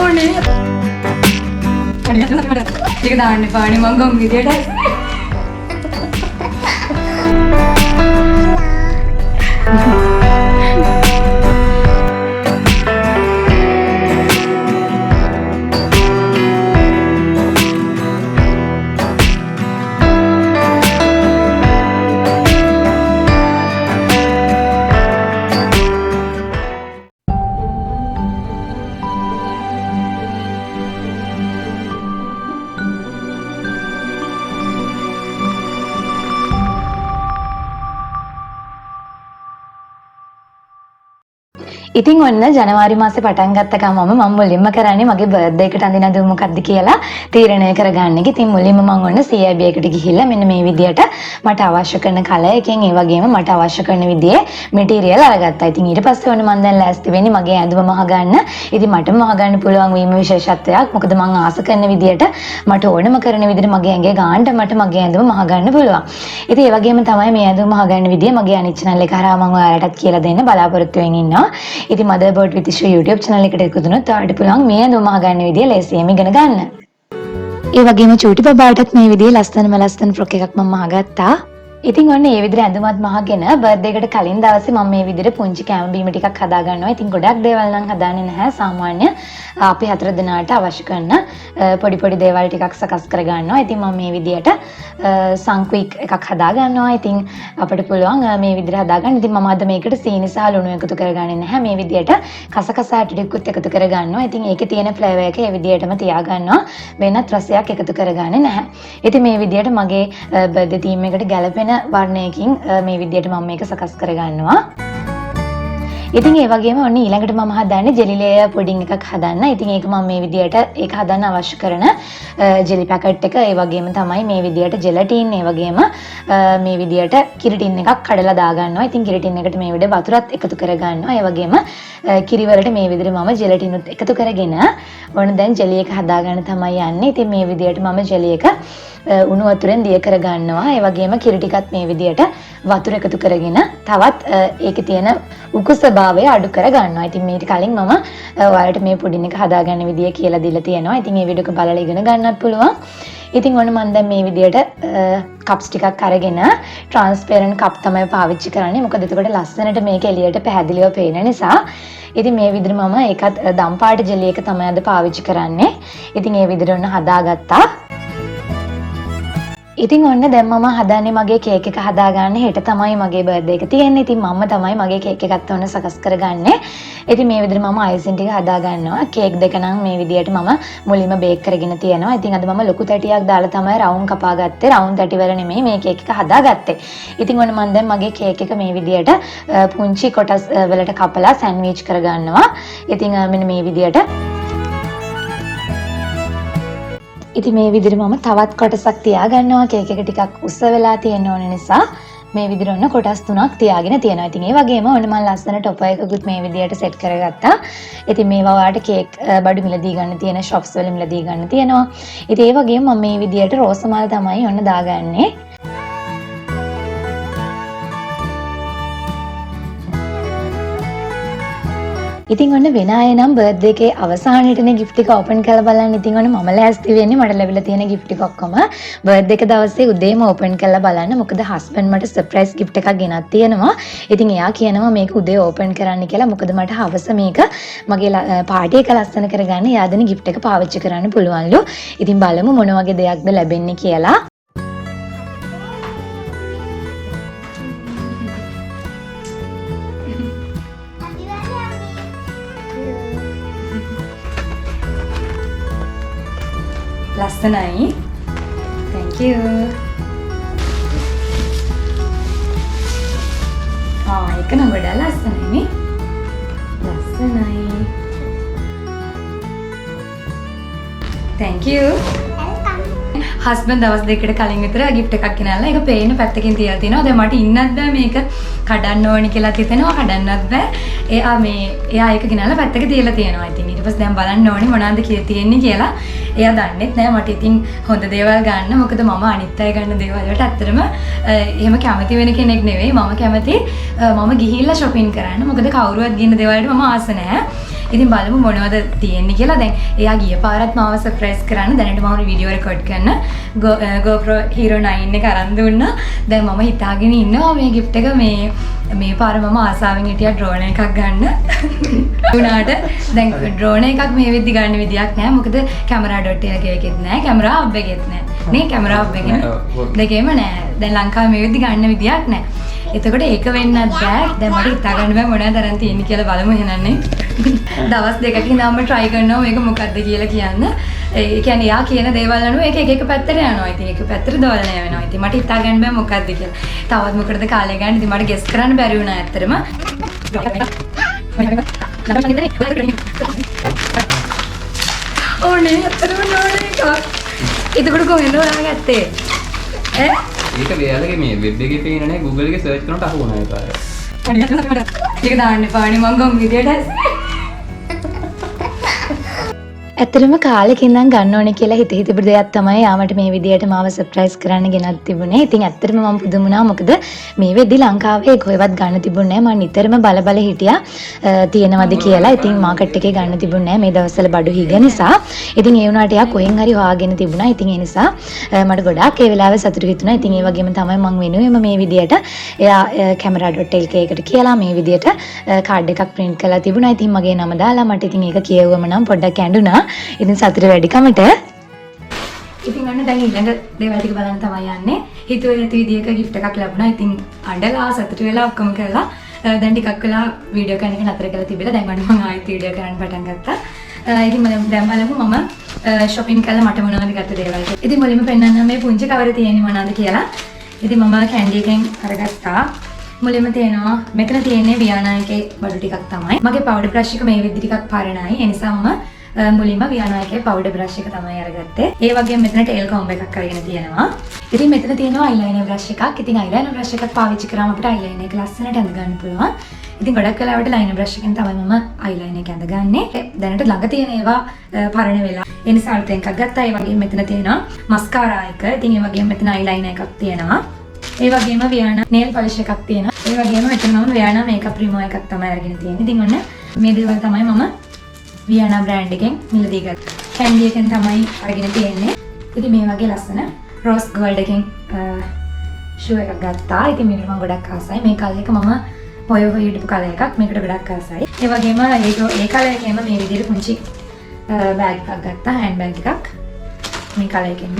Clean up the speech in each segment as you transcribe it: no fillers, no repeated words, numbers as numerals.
ඕනේ. ටික දාන්න පානේ මං ගොන් විදියට. ඉතින් ඔන්න ජනවාරි මාසේ පටන් ගත්ත ගමම මම මුලින්ම කරන්නේ මගේ බර්ත්ඩේ එකට අඳින අඳුම මොකක්ද කියලා තීරණය කරගන්න එක. ඉතින් මුලින්ම මම ඔන්න CIB එකට ගිහිල්ලා මෙන්න මේ විදියට මට අවශ්‍ය කරන කලර් එකෙන් ඒ වගේම මට අවශ්‍ය කරන විදිහේ මැටීරියල් අරගත්තා. ඉතින් ඊට පස්සේ ඔන්න මම දැන් ලෑස්ති වෙන්නේ මගේ ඇඳුම මහගන්න. ඉතින් මටම මහගන්න පුළුවන් වීම විශේෂත්වයක්. මොකද මම ආස කරන විදියට මට ඕනම කරන විදිහට මගේ ඇඟේ ගානට මට මගේ ඇඳුම මහගන්න පුළුවන්. ඉතින් ඒ වගේම තමයි මේ ඇඳුම මහගන්න විදිය මගේ අනිත් channel එක හරහා මම ඔයාලටත් කියලා දෙන්න බලාපොරොත්තු වෙමින් ඉන්නවා. ඉතින් Motherboard with Ishu YouTube channel එකට එකතු වුණොත් ඔයාලට පුළුවන් මේ ඇඳුම මහගන්න විදිය ලේසියෙන් ඉගෙන ගන්න. ඒ වගේම චූටි බබාටත් මේ විදිහේ ලස්සන ෆ්‍රොක් එකක් මම මහගත්තා. ඉතින් ඔන්න ඒ විදිහට ඇඳුමත් මහගෙන බර්ත්ඩේ එකට කලින් දවසේ මම මේ විදිහට පුංචි කැම බීම ටිකක් හදා ගන්නවා. ඉතින් ගොඩක් දේවල් නම් හදාන්නේ නැහැ. සාමාන්‍ය අපි 4 දෙනාට අවශ්‍ය කරන පොඩි දේවල් ටිකක් සකස් කර ගන්නවා. ඉතින් මම මේ විදිහට සංක්වික් එකක් හදා ගන්නවා. ඉතින් අපිට පුළුවන් මේ විදිහට හදා ගන්න. ඉතින් මම අද මේකට සීනි සහ ලුණු එකතු කරගන්නේ නැහැ. මේ විදිහට කසකසා ටිකකුත් එකතු කර ගන්නවා. ඉතින් ඒකේ තියෙන ෆ්ලේවර් එක ඒ විදිහටම තියා ගන්නවා. වෙනත් රසයක් එකතු කරගන්නේ නැහැ. ඉතින් මේ විදිහට මගේ බර්ත්ඩේ තීම් එකට ගැලපෙන වර්ණයකින් මේ විදිහට මම මේක සකස් කරගන්නවා. ඉතින් ඒ වගේම ඔන්න ඊළඟට මම හදන්නේ ජෙලි ලේයර් පුඩින් එකක් හදන්න. ඉතින් ඒක මම මේ විදිහට ඒක හදන්න අවශ්‍ය කරන ජෙලි පැකට් එක ඒ වගේම තමයි මේ විදිහට ජෙලටින් ඒ වගේම මේ විදිහට කිරි ටින් එකක් කඩලා දා ගන්නවා. ඉතින් කිරි ටින් එකට මේ විදිහට වතුරත් එකතු කර ගන්නවා. ඒ වගේම කිරි වලට මේ විදිහට මම ජෙලටින් උත් එකතු කරගෙන ඔන්න දැන් ජෙලි එක හදා ගන්න තමයි යන්නේ. ඉතින් මේ විදිහට මම ජෙලි එක උණු වතුරෙන් දිය කර ගන්නවා. ඒ වගේම කිරි ටිකත් මේ විදිහට වතුර එකතු කරගෙන තවත් ඒකේ තියෙන උකුස භාවය අඩු කර ගන්නවා. ඉතින් මේක කලින් මම ඔයාලට මේ පුඩින් එක හදාගන්න විදිය කියලා දීලා තියෙනවා. ඉතින් මේ වීඩියෝ එක බලලා ඉගෙන ගන්නත් පුළුවන්. ඉතින් ඔන්න මම දැන් මේ විදියට කප්ස් ටිකක් අරගෙන ට්‍රාන්ස්පරන්ට් කප් තමයි පාවිච්චි කරන්නේ. මොකද එතකොට ලස්සනට මේක එළියට පැහැදිලිව පේන නිසා. ඉතින් මේ විදිහට මම ඒකත් දම් පාට ජෙලි එක තමයි අද පාවිච්චි කරන්නේ. ඉතින් මේ විදිහට ඔන්න හදාගත්තා. ඉතින් ඔන්න දැන් මම හදන්නේ මගේ කේක් එක හදාගන්න. හෙට තමයි මගේ බර්ත්ඩේ එක තියෙන්නේ. ඉතින් මම තමයි මගේ කේක් එකත් ඔන්න සකස් කරගන්නේ. ඉතින් මේ විදිහට මම අයිසින් ටික හදා ගන්නවා. කේක් දෙක නම් මේ විදිහට මම මුලින්ම බේක් කරගෙන තියෙනවා. ඉතින් අද මම ලොකු තැටියක් දාලා තමයි රවුන්ඩ් කපාගත්තේ. රවුන්ඩ් තැටි වල නෙමෙයි මේ කේක් එක හදාගත්තේ. ඉතින් ඔන්න මම දැන් මගේ කේක් එක මේ විදිහට පුංචි කොටස් වලට කපලා සෑන්ඩ්විච් කරගන්නවා. ඉතින් මෙන්න මේ විදිහට ඉතින් මේ විදිහට මම තවත් කොටසක් තියාගන්නවා. කේක් එක ටිකක් උස්ස වෙලා තියෙන ඕන නිසා මේ විදිහට ඔන්න කොටස් 3ක් තියාගෙන තියෙනවා. ඉතින් ඒ වගේම ඔන්න මම ලස්සන ටොපර් එකකුත් මේ විදිහට සෙට් කරගත්තා. ඉතින් මේවා ඔයාලට කේක් බඩු මිලදී ගන්න තියෙන shops වල මිලදී ගන්න තියෙනවා. ඉතින් ඒ වගේම මම මේ විදිහට රෝස මල් තමයි ඔන්න දාගන්නේ. ඉතින් ඔන්න වෙන අය නම් බර්ත්ඩේ එකේ අවසානයේටනේ gift එක open කරලා බලන්න. ඉතින් ඔන්න මම ලෑස්ති වෙන්නේ මට ලැබිලා තියෙන gift එක ඔක්කොම බර්ත්ඩේ එක දවසේ උදේම open කරලා බලන්න. මොකද husband මට surprise gift එකක් ගෙනත් තියෙනවා. ඉතින් එයා කියනවා මේක උදේ open කරන්න කියලා. මොකද මට හවස මේක මගේ පාටි එක ලස්සන කරගන්න එයා දෙන gift එක පාවිච්චි කරන්න පුළුවන්ලු. ඉතින් බලමු මොන වගේ දෙයක්ද ලැබෙන්නේ කියලා. ලස්සනයි. Thank you. ඒක නම් ගොඩක් ලස්සනයි නේ. ලස්සනයි. Thank you. හස්බන්ඩ් දවස් දෙකකට කලින් විතර gift එකක් ගෙනල්ලා ඒක පේන පැත්තකින් තියලා තිනවා. දැන් මට ඉන්නත් බෑ මේක කඩන්න ඕනි කියලා හිතෙනවා. කඩන්නත් බෑ. එයා ඒක ගෙනල්ලා පැත්තක තියලා තියෙනවා. ඉතින් ඊට පස්සේ දැන් බලන්න ඕනි මොනවද කියලා තියෙන්නේ කියලා. එයා දන්නෙත් නෑ මට ඉතින් හොඳ දේවල් ගන්න. මොකද මම අනිත් අය ගන්න දේවල් වලට ඇත්තටම එහෙම කැමති වෙන කෙනෙක් නෙවෙයි. මම කැමති මම ගිහිල්ලා shopping කරන්න. මොකද කවුරුවත් ගින්න දේවල් වලට මම ආස නෑ. ඉතින් බලමු මොනවද තියෙන්නේ කියලා. දැන් එයා ගිය පාරත් මාව සර්ප්‍රයිස් කරන්න දැනට මම වීඩියෝ රෙකෝඩ් කරන GoPro Hero 9 එක අරන් දුන්නා. දැන් මම හිතාගෙන ඉන්නවා මේ gift එක මේ පාර මම ආසාවෙන් හිටියා ඩ්‍රෝන් එකක් ගන්න. උනාට දැන් ඩ්‍රෝන් එකක් මේ වෙද්දි ගන්න විදියක් නැහැ. මොකද camera.lk එකෙත් නැහැ, camera hub එකෙත් නැහැ. නේ camera hub එකේ දෙකේම නැහැ. දැන් ලංකාවේ මේ වෙද්දි ගන්න විදියක් නැහැ. එතකොට ඒක වෙන්නත් බෑ. දැන් මට හිතා ගන්න බෑ මොනවද අරන් තියෙන්නේ කියලා බලමු එහෙනන්නේ. දවස් දෙකකින් ඉඳන්ම try කරනවා මේක මොකක්ද කියලා කියන්න. ඒ කියන්නේ යා කියන දේවල් අනුව ඒක එක පැත්තට යනවා. ඉතින් එක පැත්තට දෝලණය වෙනවා. ඉතින් මට හිතා ගන්න බෑ මොකක්ද කියලා. තවත් මොකටද කාලය ගන්න. ඉතින් මට ගෙස් කරන්න බැරි වුණා ඇත්තටම. ඕනේ ඇත්තටම නෝනේ එක. එතකොට කොහෙන්ද හොයාගත්තේ? ඈ? ඒක වෙයාලගේ මේ වෙබ් එකේ පේන නැහැ Google එකේ සර්ච් කරනකොට අහු වුණා ඒක. ඒක දාන්න එපානේ මං ගොම් විදියට. ඇත්තටම කාලෙක ඉඳන් ගන්න ඕනේ කියලා හිත හිතපු දෙයක් තමයි යාමට මේ විදියට මාව සර්ප්‍රයිස් කරන්න ගෙනත් තිබුණේ. ඉතින් ඇත්තටම මම පුදුම වුණා. මොකද මේ වෙද්දි ලංකාවේ කොහෙවත් ගන්න තිබුණේ නැහැ. මම නිතරම බල හිටියා තියෙනවද කියලා. ඉතින් මාකට් එකේ ගන්න තිබුණේ නැහැ මේ දවස්වල බඩු හිග නිසා. ඉතින් ඒ වුණාට යා කොහෙන් හරි හොයාගෙන තිබුණා. ඉතින් ඒ නිසා මට ගොඩාක් ඒ වෙලාවේ සතුටු හිතුණා. ඉතින් ඒ වගේම තමයි මම වෙනුවෙම මේ විදියට එයා camera.lk එකට කියලා මේ විදියට කාඩ් එකක් print කරලා තිබුණා. ඉතින් මගේ නම දාලා මට ඉතින් ඒක කියවුවම නම් පොඩ්ඩක් ඇඬුණා. ඉතින් සතුට වැඩිකමට ඉතින් අන්න දැන් ඊළඟ දේවල් ටික බලන්න තමයි යන්නේ. හිතුවේ නැති විදියක gift එකක් ලැබුණා. ඉතින් අඬලා සතුට වෙලා ඔක්කොම කරලා දැන් ටිකක් වෙලා වීඩියෝ කරන එක නතර කරලා තිබිලා දැන් මම ආයෙත් වීඩියෝ කරන්න පටන් ගත්තා. ඉතින් මම දැන් බලමු මම shopping කරලා මට මොනවද ගත්ත දේවල්. ඉතින් මුලින්ම පෙන්නන්න මේ පුංචි කවරේ තියෙන්නේ මොනවද කියලා. ඉතින් මම කැන්ඩි එකෙන් අරගත්තා. මුලින්ම තියෙනවා මෙතන තියෙන්නේ වියානායකේ බඩු ටිකක් තමයි. මගේ powder brush එක මේ විදිහ ටිකක් පරණයි. ඒ නිසා මම මුලින්ම වියානායකේ powder brush එක තමයි අරගත්තේ. ඒ වගේම මෙතන tail comb එකක් අරගෙන තියෙනවා. ඉතින් මෙතන තියෙනවා eyeliner brush එකක්. ඉතින් eyeliner brush එකක් පාවිච්චි කරාම අපිට eyeliner එක ලස්සනට ඇඳ ගන්න පුළුවන්. ඉතින් ගොඩක් වෙලාවට liner brush එකෙන් තමයි මම eyeliner එක ඇඳගන්නේ. දැනට ළඟ තියෙන ඒවා පරණ වෙලා. ඒ නිසා අලුතෙන් එකක් ගත්තා. ඒ වගේම මෙතන තියෙනවා mascara එක. ඉතින් ඒ වගේම මෙතන eyeliner එකක් තියෙනවා. ඒ වගේම වියානා nail polish එකක් තියෙනවා. ඒ වගේම මෙතන මම වියානා makeup remover එකක් තමයි අරගෙන තියෙන්නේ. ඉතින් ඔන්න මේ දේවල් තමයි මම වියානා brand එකෙන් මිලදී ගත්තා. කැන්ඩි එකෙන් තමයි අරගෙන තියෙන්නේ. ඉතින් මේ වගේ ලස්සන rose gold එකෙන් shoe එකක් ගත්තා. ඉතින් මේක මම ගොඩක් ආසයි. මේ කලර් එක මම හොය හිටපු කලර් එකක්. මේකට ගොඩක් ආසයි. ඒ වගේම ඒ කලර් එකේම මේ විදිහට පුංචි බෑග් එකක් ගත්තා. හෑන්ඩ් බෑග් එකක්. මේ කලර් එකෙන්ම.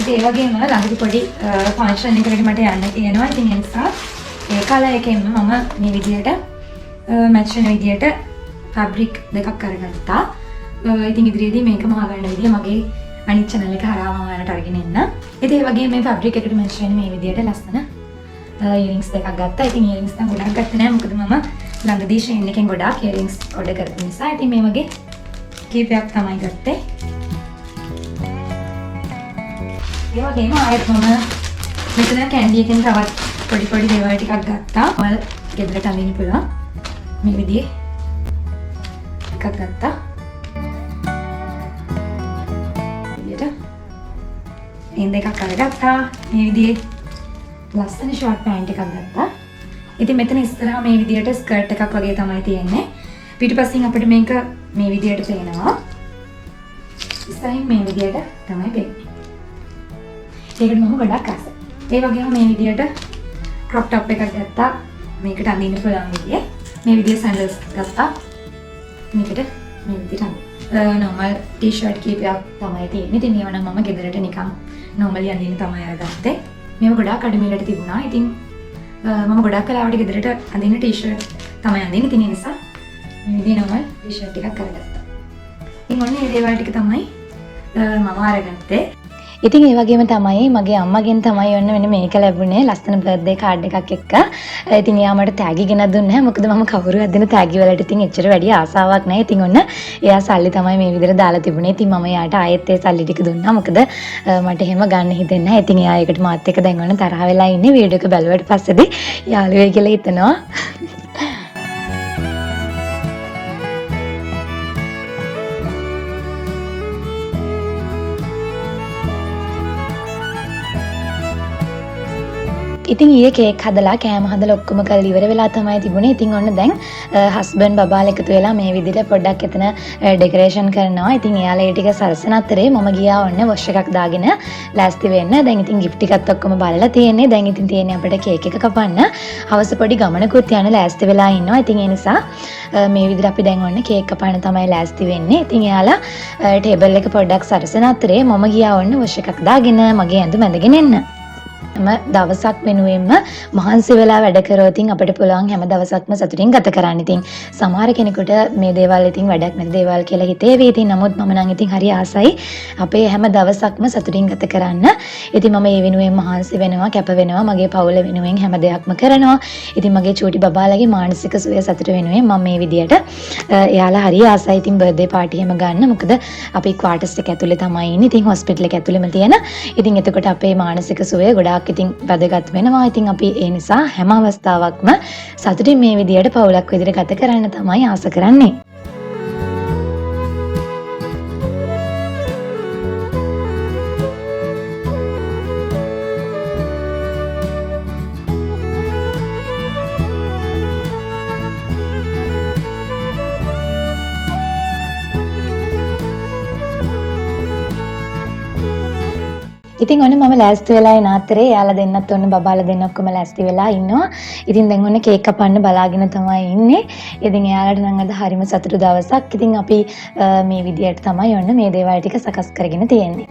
ඉතින් ඒ වගේම ළඟදී පොඩි ෆන්ක්ෂන් එකකට මට යන්න තියෙනවා. ඉතින් ඒ නිසා ඒ කලර් එකෙන්ම මම මේ විදිහට මැච් වෙන විදිහට ෆැබ්‍රික් දෙකක් අරගත්තා. ඉතින් ඉදිරියේදී මේක මහා ගන්න විදිය මගේ අනිත් channel එක හරහා මම ඔයාලට අරගෙන එන්න. ඉතින් ඒ වගේම මේ ෆැබ්‍රික් එකට මැච් වෙන මේ විදිහට ලස්සන earrings දෙකක් ගත්තා. ඉතින් earrings නම් ගොඩක් ගත්තේ නෑ. මොකද මම ළඟදී Shein එකෙන් ගොඩාක් earrings order කරපු නිසා. ඉතින් මේ වගේ කීපයක් තමයි ගත්තේ. ඒ වගේම ආයෙත් මම මෙතන කැන්ඩි එකෙන් තවත් පොඩි දේවල් ටිකක් ගත්තා. ඔයාලා ගෙදරට අඳින්න පුළුවන්. මේ විදිහේ එකක් ගත්තා. ඉන් දෙකක් අරගත්තා. මේ විදිහේ ලස්සන ෂෝට් පෑන්ට් එකක් ගත්තා. ඉතින් මෙතන ඉස්සරහා මේ විදිහට ස්කර්ට් එකක් වගේ තමයි තියෙන්නේ. පිටුපසින් අපිට මේක මේ විදිහට පේනවා. ඉස්සරහින් මේ විදිහට තමයි පේන්නේ. ඒකට මම ගොඩක් ආසයි. ඒ වගේම මේ විදිහට crop top එකක් ගත්තා. මේකට අඳින්න පුළුවන් විදිය. මේ විදිහේ sandals ගත්තා. මේකට මේ විදිහට normal t-shirt කීපයක් තමයි තියෙන්නේ. ඉතින් ඒවා නම් මම ගෙදරට නිකන් normally අඳින්න තමයි අරගත්තේ. මේවා ගොඩාක් අඩමිලට තිබුණා. ඉතින් මම ගොඩක් වෙලාවට ගෙදරට අඳින්න t-shirt තමයි අඳින්නේ. ඉතින් ඒ නිසා මේ විදිහේ normal t-shirt ටිකක් අරගත්තා. ඉතින් ඔන්න මේ දේවල් ටික තමයි මම අරගත්තේ. ඉතින් ඒ වගේම තමයි මගේ අම්මගෙන් තමයි ඔන්න වෙන මේක ලැබුණේ ලස්සන බර්ත්ඩේ කාඩ් එකක් එක්ක. ඉතින් එයා මට තෑගි ගෙනත් දුන්නේ නැහැ. මොකද මම කවුරුවත් දෙන තෑගි වලට ඉතින් එච්චර වැඩි ආසාවක් නැහැ. ඉතින් ඔන්න එයා සල්ලි තමයි මේ විදිහට දාලා තිබුණේ. ඉතින් මම එයාට ආයෙත් ඒ සල්ලි ටික දුන්නා. මොකද මට එහෙම ගන්න හිතෙන්නේ නැහැ. ඉතින් එයා ඒකට මාත් එක්ක දැන් ඔන්න තරහ වෙලා ඉන්නේ. වීඩියෝ එක බැලුවට පස්සේදී යාළුවෙයි කියලා හිතනවා. ඉතින් ඊයේ කේක් හදලා කෑම හදලා ඔක්කොම කරලා ඉවර වෙලා තමයි තිබුණේ. ඉතින් ඔන්න දැන් හස්බන්ඩ් බබාලා එකතු වෙලා මේ විදිහට පොඩ්ඩක් එතන ඩෙකොරේෂන් කරනවා. ඉතින් එයාලා ඒ ටික සරසන අතරේ මම ගියා ඔන්න වොෂ් එකක් දාගෙන ලෑස්ති වෙන්න. දැන් ඉතින් gift ටිකත් ඔක්කොම බලලා තියෙන්නේ. දැන් ඉතින් තියෙන්නේ අපිට කේක් එක කපන්න. හවස පොඩි ගමනකුත් යන ලෑස්ති වෙලා ඉන්නවා. ඉතින් ඒ නිසා මේ විදිහට අපි දැන් ඔන්න කේක් කපන්න තමයි ලෑස්ති වෙන්නේ. ඉතින් එයාලා ටේබල් එක පොඩ්ඩක් සරසන අතරේ මම ගියා ඔන්න වොෂ් එකක් දාගෙන මගේ ඇඳුම ඇඳගෙන එන්න. දවසක් වෙනුවෙන්ම මහන්සි වෙලා වැඩ කරොත් අපිට පුළුවන් හැම දවසක්ම සතුටින් ගත කරන්න. ඉතින් සමහර කෙනෙකුට මේ දේවල් ඉතින් වැඩක් නැති දේවල් කියලා හිතේවි. ඉතින් නමුත් මම නම් ඉතින් හරි ආසයි අපේ හැම දවසක්ම සතුටින් ගත කරන්න. ඉතින් මම ඒ වෙනුවෙන් මහන්සි වෙනවා, කැප වෙනවා, මගේ පවුල වෙනුවෙන් හැම දෙයක්ම කරනවා. ඉතින් මගේ චූටි බබාලගේ මානසික සුවය සතුට වෙනුවෙන් මම මේ විදියට එයාලා හරි ආසයි ඉතින් බර්ත්ඩේ පාටි එකම ගන්න. මොකද අපි ක්වාටර්ස් එක ඇතුලේ තමයි ඉන්නේ. ඉතින් හොස්පිටල් එක ඇතුලේම තියෙන. ඉතින් එතකොට අපේ මානසික සුවය ගොඩාක් ඉතින් වැදගත් වෙනවා. ඉතින් අපි ඒ නිසා හැම අවස්ථාවකම සතුටින් මේ විදියට පවුලක් විදියට ගත කරන්න තමයි ආස කරන්නේ. ඉතින් ඔන්න මම ලෑස්ති වෙලා ඉන අතරේ යාලා දෙන්නත් ඔන්න බබාලා දෙන්න ඔක්කොම ලෑස්ති වෙලා ඉන්නවා. ඉතින් දැන් ඔන්න කේක් කපන්න බලාගෙන තමයි ඉන්නේ. ඉතින් එයාලට නම් අද හරිම සතුටු දවසක්. ඉතින් අපි මේ විදියට තමයි ඔන්න මේ දේවල් ටික සකස් කරගෙන තියෙන්නේ.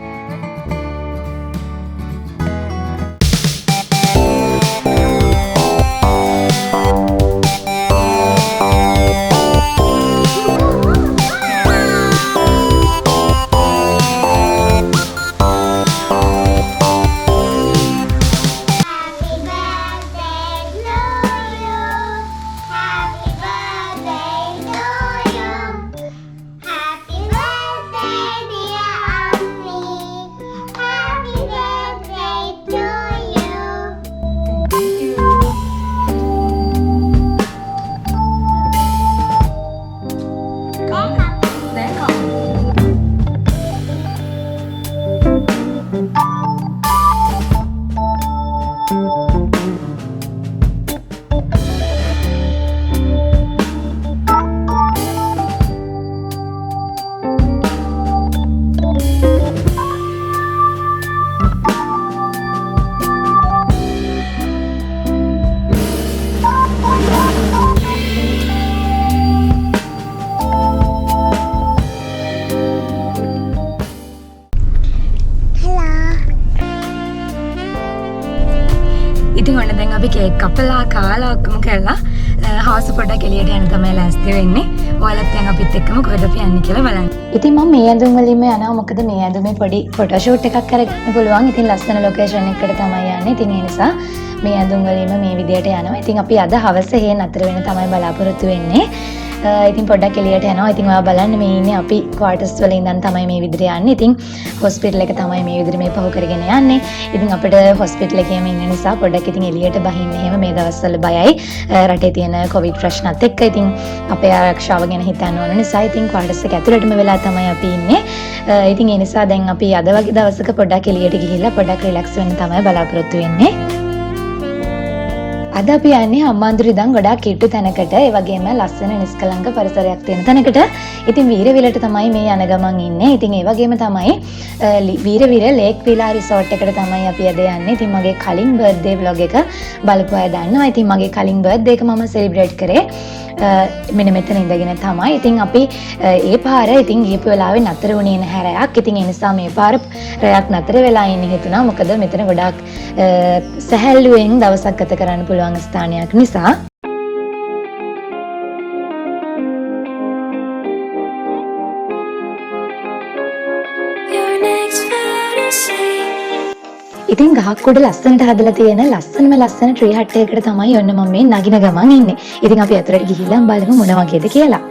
ඉතින් ඔන්න දැන් අපි කේක් කපලා කාලා ඔක්කොම කරලා හවස පොඩ්ඩක් එළියට යන්න තමයි ලෑස්ති වෙන්නේ. ඔයාලත් දැන් අපිත් එක්කම කොහෙද අපි යන්නේ කියලා බලන්න. ඉතින් මම මේ ඇඳුම් වලින්ම යනවා. මොකද මේ ඇඳුමේ පොඩි ෆොටෝ ෂූට් එකක් කරගන්න පුළුවන්. ඉතින් ලස්සන ලොකේෂන් එකකට තමයි යන්නේ. ඉතින් ඒ නිසා මේ ඇඳුම් වලින්ම මේ විදියට යනවා. ඉතින් අපි අද හවස හේ නතර වෙන තමයි බලාපොරොත්තු වෙන්නේ. ඉතින් පොඩ්ඩක් එළියට යනවා. ඉතින් ඔයා බලන්න මේ ඉන්නේ අපි ක්වාටර්ස් වල ඉඳන් තමයි මේ විදිහට යන්නේ. ඉතින් හොස්පිටල් එක තමයි මේ විදිහට මේ පහු කරගෙන යන්නේ. ඉතින් අපිට හොස්පිටල් එකේම ඉන්න නිසා පොඩ්ඩක් ඉතින් එළියට බහින්න එහෙම මේ දවස්වල බයයි. රටේ තියෙන කොවිඩ් ප්‍රශ්නත් එක්ක ඉතින් අපේ ආරක්ෂාව ගැන හිතන්න ඕන නිසා ඉතින් ක්වාටර්ස් එක ඇතුළටම වෙලා තමයි අපි ඉන්නේ. ඉතින් ඒ නිසා දැන් අපි අද වගේ දවසක පොඩ්ඩක් එළියට ගිහිල්ලා පොඩ්ඩක් රිලැක්ස් වෙන්න තමයි බලාපොරොත්තු වෙන්නේ. අද අපි යන්නේ හම්බන්තොට ඉඳන් ගොඩාක් කිට්ටු තැනකට. ඒ වගේම ලස්සන නිස්කලංක පරිසරයක් තියෙන තැනකට. ඉතින් වීරවිලට තමයි මේ යන ගමන් ඉන්නේ. ඉතින් ඒ වගේම තමයි වීරවිල ලේක් විලා රිසෝට් එකට තමයි අපි අද යන්නේ. ඉතින් මගේ කලින් බර්ත්ඩේ vlog එක බලපු අය දන්නවා. ඉතින් මගේ කලින් බර්ත්ඩේ එක මම සෙලිබ්‍රේට් කරේ මෙන්න මෙතන ඉඳගෙන තමයි. ඉතින් අපි ඒ පාර ඉතින් ගියපු වෙලාවේ නතර වුණේ නැහැ රැයක්. ඉතින් ඒ නිසා මේ පාර රැයක් නතර වෙලා ඉන්න හිතුණා. මොකද මෙතන ගොඩාක් සැහැල්ලුවෙන් දවසක් ගත කරන්න පුළුවන් ස්ථානයක් නිසා. ඉතින් ගහක් උඩ ලස්සනට හදලා තියෙන ලස්සන ට්‍රී හට් එකකට තමයි ඔන්න මම මේ නගින ගමන් ඉන්නේ. ඉතින් අපි අතරට ගිහිල්ලා බලමු මොන වගේද කියලා.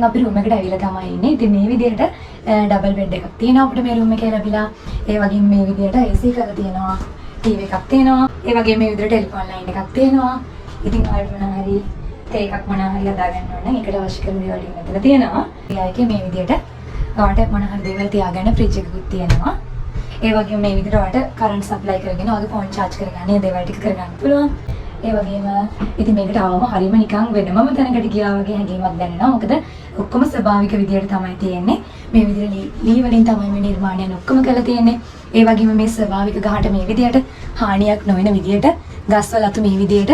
දැන් අපි රූම් එකට ඇවිල්ලා තමයි ඉන්නේ. ඉතින් මේ විදිහට ඩබල් බෙඩ් එකක් තියෙනවා අපිට මේ රූම් එකේ ලැබිලා. ඒ වගේම මේ විදිහට AC කරලා තියෙනවා. ටීවී එකක් තියෙනවා. ඒ වගේම මේ විදිහට ටෙලිෆෝන් ලයින් එකක් තියෙනවා. ඉතින් ඔයාලට මොනවා හරි තේ එකක් මොනවා හරි හදාගන්න ඕන නම් ඒකට අවශ්‍ය කරන දේවල් මෙතන තියෙනවා. ඒකේ මේ විදිහට ඔයාලට මොනවා හරි දේවල් තියාගන්න ෆ්‍රිජ් එකකුත් තියෙනවා. ඒ වගේම මේ විදිහට ඔයාලට කරන්ට් සප්ලයි කරගෙන ඔයාලගේ ෆෝන් charge කරගන්න මේ දේවල් ටික කරගන්න පුළුවන්. ඒ වගේම ඉතින් මේකට ආවම හරියම නිකන් වෙනමම තැනකට ගියා වගේ හැඟීමක් දැනෙනවා. මොකද ඔක්කොම ස්වභාවික විදියට තමයි තියෙන්නේ. මේ විදිහට ලී වලින් තමයි මේ නිර්මාණයන් ඔක්කොම කරලා තියෙන්නේ. ඒ වගේම මේ ස්වභාවික ගහට මේ විදියට හානියක් නොවන විදියට ගස්වල අතු මේ විදියට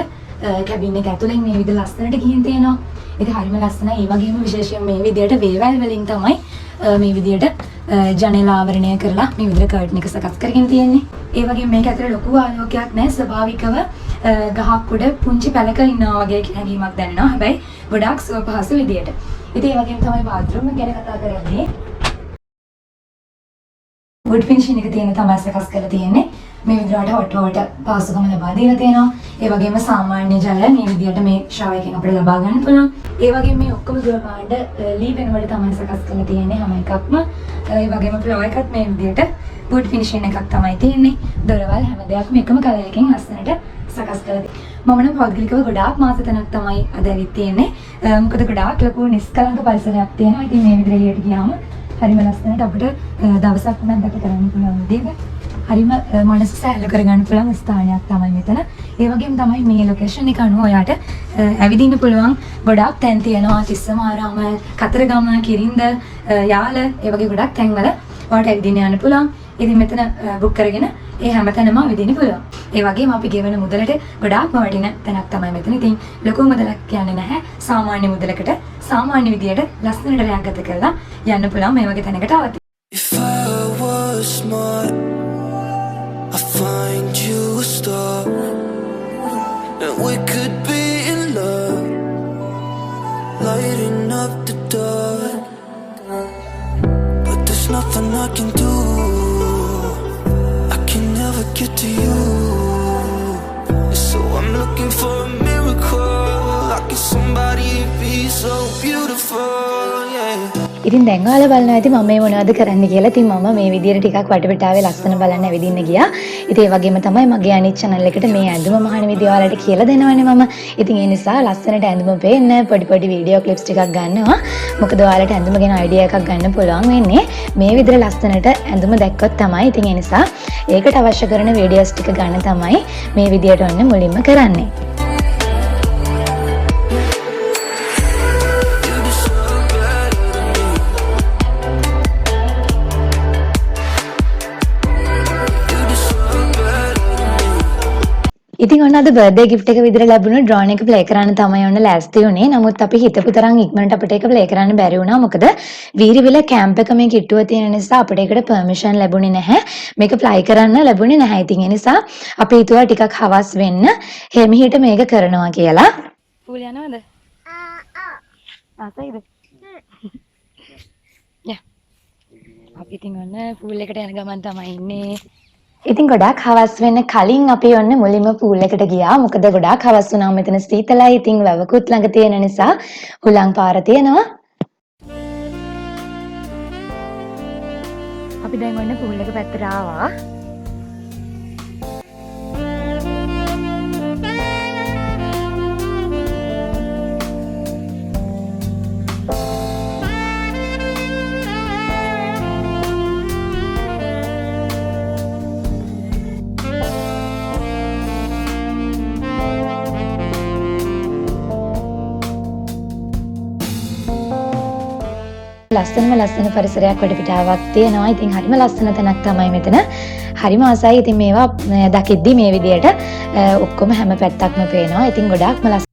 කැබින් එක ඇතුලෙන් මේ විදිහ ලස්සනට ගිහින් තියෙනවා. ඒක හරියම ලස්සනයි. ඒ වගේම විශේෂයෙන් මේ විදියට වේවැල් වලින් තමයි මේ විදියට ජනේල ආවරණය කරලා මේ විදිහට කර්ටන් එක සකස් කරගෙන තියෙන්නේ. ඒ වගේම මේක ඇතුලේ ලොකු ආලෝකයක් නැහැ. ස්වභාවිකව ගහක් උඩ පුංචි පැලක ඉන්නවා වගේ හැඟීමක් දැනෙනවා. හැබැයි ගොඩාක් සුව පහසු විදියට. ඉතින් ඒ වගේම තමයි බාත්රූම් එක ගැන කතා කරන්නේ. wood finishing එක තියෙන තමයි සකස් කරලා තියෙන්නේ. මේ විදිහට හොට් වෝටර් පාසුකම ලබා දීලා තියෙනවා. ඒ වගේම සාමාන්‍ය ජල මේ විදිහට මේ ෂාවර් එකෙන් අපිට ලබා ගන්න පුළුවන්. ඒ වගේම මේ ඔක්කොම දුර පාඩ ලී වෙනවල තමයි සකස් කරලා තියෙන්නේ හැම එකක්ම. ඒ වගේම ෆ්ලෝර් එකත් මේ විදිහට wood finishing එකක් තමයි තියෙන්නේ. දොරවල් හැම දෙයක්ම එකම කලර් එකකින් ලස්සනට සකස් කරලා තියෙනවා. මම නම් පෞද්ගලිකව ගොඩාක් මාස තැනක් තමයි අද ඇවිත් තියෙන්නේ. මොකද ගොඩාක් ලොකු නිස්කලංක පරිසරයක් තියෙනවා. ඉතින් මේ විදිහට එළියට ගියාම හරිම ලස්සනට අපිට දවසක් වුණත් දැක කරන්න පුළුවන් විදිහට හරිම මනස සැහැල්ලු කරගන්න පුළුවන් ස්ථානයක් තමයි මෙතන. ඒ වගේම තමයි මේ ලොකේෂන් එක අනුව ඔයාට ඇවිදින්න පුළුවන් ගොඩාක් තැන් තියෙනවා. තිස්සමාරාම, කතරගම, කිරින්ද, යාල ඒ වගේ ගොඩක් තැන්වල ඔයාට ඇවිදින්න යන්න පුළුවන්. ඉතින් මෙතන බුක් කරගෙන ඒ හැම තැනම ඇවිදින්න පුළුවන්. ඒ වගේම අපි ගෙවන මුදලට ගොඩාක්ම වටින තැනක් තමයි මෙතන. ඉතින් ලොකු මුදලක් කියන්නේ නැහැ. සාමාන්‍ය මුදලකට සාමාන්‍ය විදියට ලස්සනට රැයක් ගත කරලා යන්න පුළුවන් මේ වගේ තැනකට ආවත්. If I was smart, I'd find you a star, and we could be in love, lighting up the dark. But there's nothing I can do. I can never get to you. So I'm looking for a miracle. Like if somebody be so beautiful, yeah. ඉතින් දැන් ඔයාලා බලනවා ඇති මම මේ මොනවද කරන්න කියලා. ඉතින් මම මේ විදියට ටිකක් වටපිටාවේ ලස්සන බලන්න ඇවිදින්න ගියා. ඉතින් ඒ වගේම තමයි මගේ අනිත් channel එකට මේ ඇඳුම මහන විදිය ඔයාලට කියලා දෙනවනේ මම. ඉතින් ඒ නිසා ලස්සනට ඇඳුම පේන්න පොඩි වීඩියෝ ක්ලිප්ස් ටිකක් ගන්නවා. මොකද ඔයාලට ඇඳුම ගැන අයිඩියා එකක් ගන්න පුළුවන් වෙන්නේ මේ විදියට ලස්සනට ඇඳුම දැක්කොත් තමයි. ඉතින් ඒ නිසා ඒකට අවශ්‍ය කරන වීඩියෝස් ටික ගන්න තමයි මේ විදියට ඔන්න මුලින්ම කරන්නේ. ඉතින් ඔන්න අද බර්ත්ඩේ ගිෆ්ට් එක විදිහට ලැබුණු ඩ්‍රෝන් එක ප්ලේ කරන්න තමයි ඔන්න ලෑස්ති වුණේ. නමුත් අපි හිතපු තරම් ඉක්මනට අපිට ඒක ප්ලේ කරන්න බැරි වුණා. මොකද වීරිවිල කැම්ප් එක මේ කිට්ටුව තියෙන නිසා අපිට ඒකට පර්මිෂන් ලැබුණේ නැහැ. මේක ප්ලේ කරන්න ලැබුණේ නැහැ. ඉතින් ඒ නිසා අපි හිතුවා ටිකක් හවස් වෙන්න හිමිහිට මේක කරනවා කියලා. පූල් යනවද? ආසයිද? යා. අපි ඉතින් ඔන්න පූල් එකට යන ගමන් තමයි ඉන්නේ. ඉතින් ගොඩාක් හවස් වෙන්න කලින් අපි ඔන්න මුලින්ම පූල් එකට ගියා. මොකද ගොඩාක් හවස් වුණාම මෙතන සීතලයි. ඉතින් වැවකුත් ළඟ තියෙන නිසා හුලං පාර තියෙනවා. අපි දැන් ඔන්න පූල් එක පැත්තට ආවා. ලස්සන පරිසරයක් වටපිටාවක් තියෙනවා. ඉතින් හරිම ලස්සන තැනක් තමයි මෙතන. හරිම ආසයි. ඉතින් මේවා දකිද්දි මේ විදියට ඔක්කොම හැම පැත්තක්ම පේනවා. ඉතින් ගොඩාක්ම ලස්සන.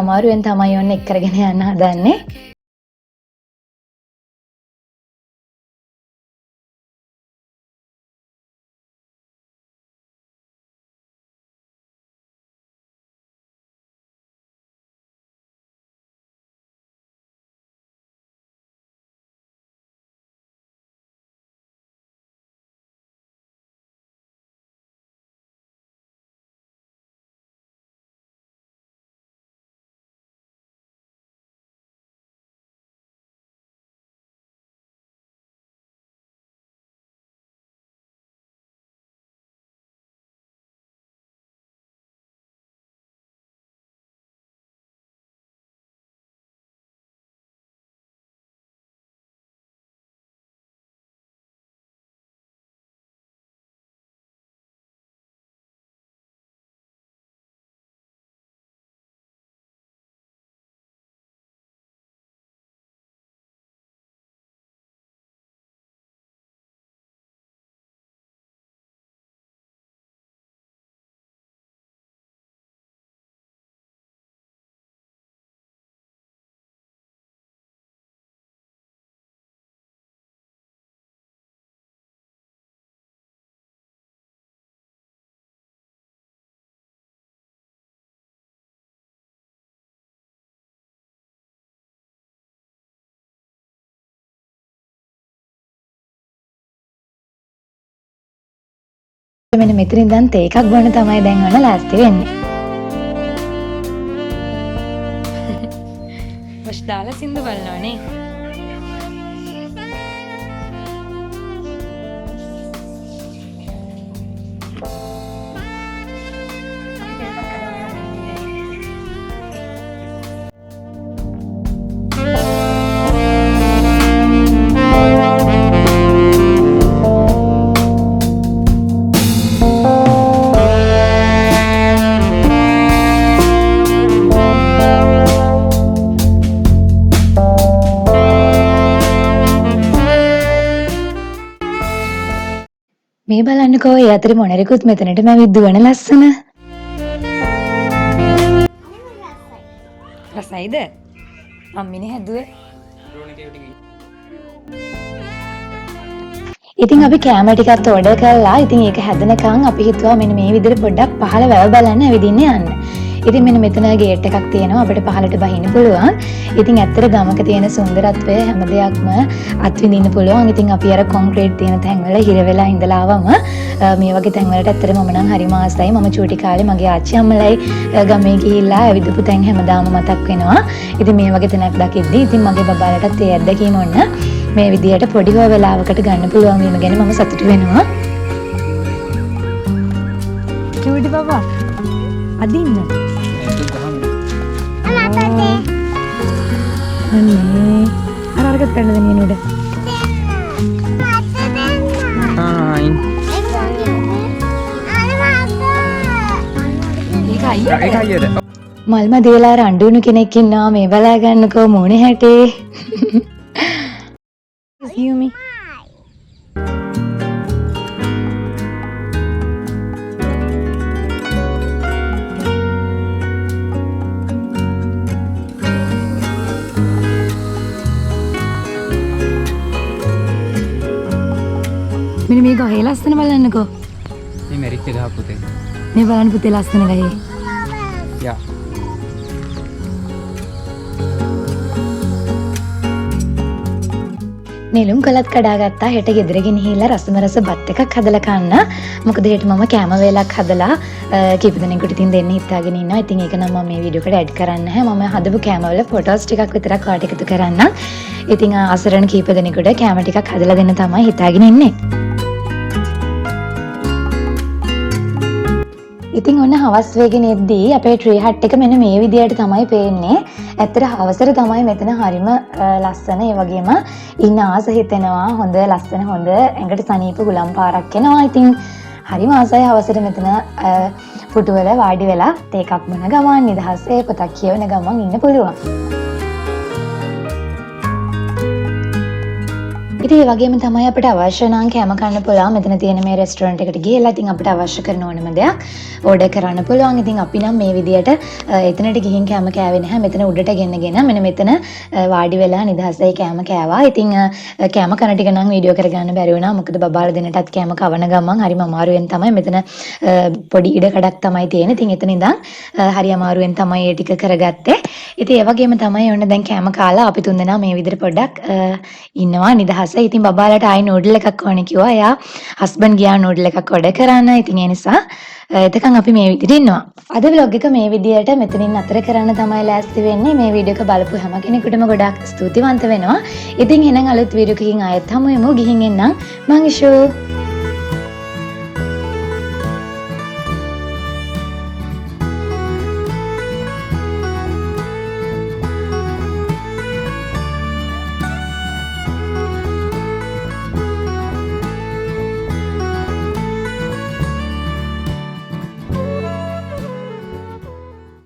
අමාරුවෙන් තමයි ඔන්න එක් කරගෙන යන්න හදන්නේ. මෙන්න මෙතන ඉඳන් තේ එකක් බොන්න තමයි දැන් ඔන්න ලෑස්ති වෙන්නේ. වස් දාලා සින්දු බලනවනේ. මේ බලන්නකෝ ඒ අතරේ මොනරිකුත් මෙතනට මැවිත් දුවන ලස්සන. රසයිද? අම්මිනේ හැදුවේ. ඉතින් අපි කැම ටිකක් ඕඩර් කළා. ඉතින් ඒක හැදෙනකන් අපි හිතුවා මෙන්න මේ විදිහට පොඩ්ඩක් පහළ වැව බලන්න ඇවිදින්න යන්න. ඉතින් මෙන්න මෙතන ගේට් එකක් තියෙනවා අපිට පහළට බහින්න පුළුවන්. ඉතින් ඇත්තට ගමක තියෙන සුන්දරත්වය හැම දෙයක්ම අත්විඳින්න පුළුවන්. ඉතින් අපි අර කොන්ක්‍රීට් තියෙන තැන්වල හිර වෙලා ඉඳලා ආවම මේ වගේ තැන්වලට ඇත්තට මම නම් හරිම ආසයි. මම චූටි කාලේ මගේ ආච්චි අම්මලයි ගමේ ගිහිල්ලා ඇවිදපු තැන් හැමදාම මතක් වෙනවා. ඉතින් මේ වගේ තැනක් දකිද්දි ඉතින් මගේ බබාලටත් ඒ අත්දැකීම ඔන්න මේ විදියට පොඩි හෝ වෙලාවකට ගන්න පුළුවන් වීම ගැන මම සතුටු වෙනවා. චූටි බබා අදින්න. අනේ අරකට කරන්න දෙන්නේ නේද? ඒක අයියද? මල්ම දේලා රණ්ඩුණු කෙනෙක් ඉන්නවා මේ බලා ගන්නකෝ මූණේ හැටේ. යුමි. මෙන්න මේ ගහේ ලස්සන බලන්නකෝ. මේ මෙරිච්ච ගහ පුතේ. මේ බලන්න පුතේ ලස්සන ගහේ. යා. නෙළුම් කලත් කඩාගත්තා. හෙට ගෙදර ගෙනහිල්ලා රසම රස බත් එකක් හදලා කන්න. මොකද හෙට මම කැම වේලක් හදලා කීප දෙනෙකුට ඉතින් දෙන්න හිතාගෙන ඉන්නවා. ඉතින් ඒක නම් මම මේ වීඩියෝ එකට ඇඩ් කරන්නේ නැහැ. මම හදපු කැම වල ෆොටෝස් ටිකක් විතරක් ඔයාලට එකතු කරන්නම්. ඉතින් අසරණ කීප දෙනෙකුට කැම ටිකක් හදලා දෙන්න තමයි හිතාගෙන ඉන්නේ. ඉතින් ඔන්න හවස් වේගෙන එද්දී අපේ ට්‍රී හට් එක මෙන්න මේ විදියට තමයි පේන්නේ. ඇත්තට හවසට තමයි මෙතන හරිම ලස්සන. ඒ වගේම ඉන්න ආස හිතෙනවා. හොඳ ලස්සන හොඳ ඇඟට සනීප ගුලම් පාරක් එනවා. ඉතින් හරිම ආසයි හවසට මෙතන පුටුවල වාඩි වෙලා තේ එකක් බොන ගමන් නිදහසේ පොතක් කියවන ගමන් ඉන්න පුළුවන්. ඉතින් ඒ වගේම තමයි අපිට අවශ්‍ය නම් කැම කන්න පුළුවන්. මෙතන තියෙන මේ රෙස්ටොරන්ට් එකට ගිහලා ඉතින් අපිට අවශ්‍ය කරන ඕනම දෙයක් ඕඩර් කරන්න පුළුවන්. ඉතින් අපි නම් මේ විදියට එතනට ගිහින් කැම කෑවේ නැහැ. මෙතන උඩට ගෙන්නගෙන මෙන්න මෙතන වාඩි වෙලා නිදහසයි කැම කෑවා. ඉතින් කැම කන ටික නම් වීඩියෝ කරගන්න බැරි වුණා. මොකද බබාලා දෙන්නටත් කැම කවන ගමන් හරිම අමාරුවෙන් තමයි මෙතන පොඩි ඉඩ කඩක් තමයි තියෙන්නේ. ඉතින් එතන ඉඳන් හරි අමාරුවෙන් තමයි ඒ ටික කරගත්තේ. ඉතින් ඒ වගේම තමයි ඔන්න දැන් කැම කාලා අපි තුන්දෙනා මේ විදිහට පොඩ්ඩක් ඉන්නවා නිදහස. ඉතින් බබාලට ආයි නූඩල් එකක් ඕනේ කිව්වා. එයා හස්බන්ඩ් ගියා නූඩල් එකක් ඕඩර් කරන්න. ඉතින් ඒ නිසා එතකන් අපි මේ විදිහට ඉන්නවා. අද vlog එක මේ විදිහට මෙතනින් අතර කරන්න තමයි ලෑස්ති වෙන්නේ. මේ වීඩියෝ එක බලපු හැම කෙනෙකුටම ගොඩාක් ස්තුතිවන්ත වෙනවා. ඉතින් එහෙනම් අලුත් වීඩියෝ එකකින් ආයෙත් හමු වෙමු. ගිහින් එන්නම් මං ඉෂු.